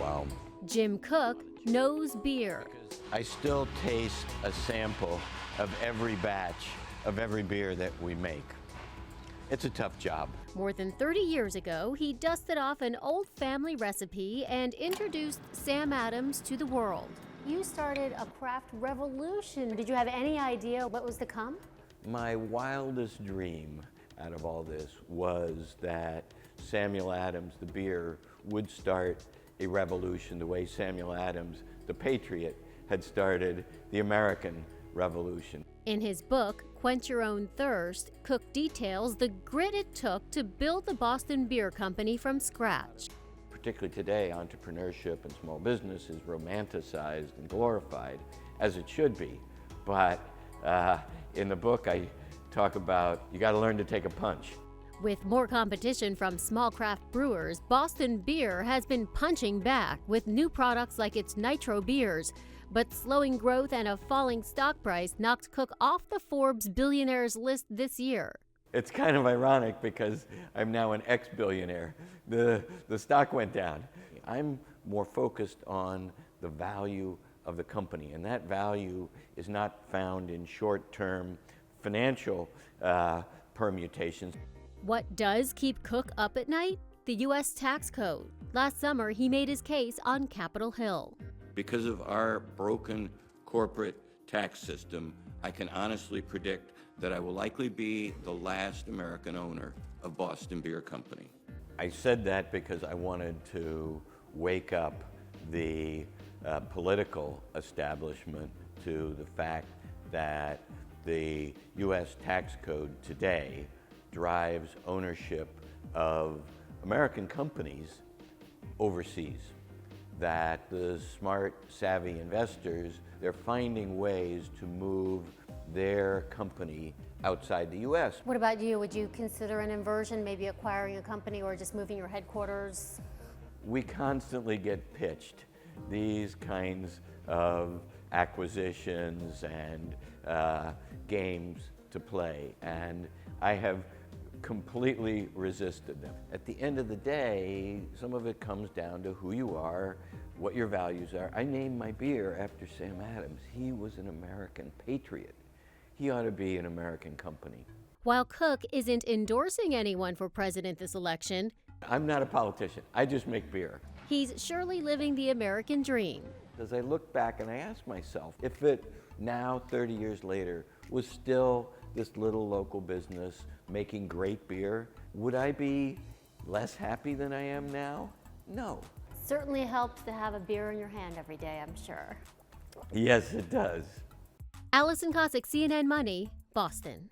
while. Jim Koch knows beer. I still taste a sample of every batch of every beer that we make. It's a tough job. More than 30 years ago, he dusted off an old family recipe and introduced Sam Adams to the world. You started a craft revolution. Did you have any idea what was to come? My wildest dream out of all this was that Samuel Adams, the beer, would start a revolution the way Samuel Adams, the patriot, had started the American Revolution. In his book, Quench Your Own Thirst, Koch details the grit it took to build the Boston Beer Company from scratch. Particularly today, entrepreneurship and small business is romanticized and glorified, as it should be. But in the book, I talk about you got to learn to take a punch. With more competition from small craft brewers, Boston Beer has been punching back with new products like its nitro beers. But slowing growth and a falling stock price knocked Koch off the Forbes billionaires list this year. It's kind of ironic because I'm now an ex-billionaire. The stock went down. I'm more focused on the value of the company, and that value is not found in short-term financial permutations. What does keep Koch up at night? The U.S. tax code. Last summer, he made his case on Capitol Hill. Because of our broken corporate tax system, I can honestly predict that I will likely be the last American owner of Boston Beer Company. I said that because I wanted to wake up the political establishment to the fact that the U.S. tax code today drives ownership of American companies overseas. That the smart, savvy investors, they're finding ways to move their company outside the U.S. What about you? Would you consider an inversion, maybe acquiring a company or just moving your headquarters? We constantly get pitched these kinds of acquisitions and games to play, and I have completely resisted them. At the end of the day, some of it comes down to who you are, what your values are. I named my beer after Sam Adams. He was an American patriot. He ought to be an American company. While Koch isn't endorsing anyone for president this election, I'm not a politician. I just make beer. he's surely living the American dream. As I look back and I ask myself, if it now, 30 years later, was still this little local business making great beer, would I be less happy than I am now? No. Certainly helps to have a beer in your hand every day, I'm sure. Yes, it does. Allison Cossack, CNN Money, Boston.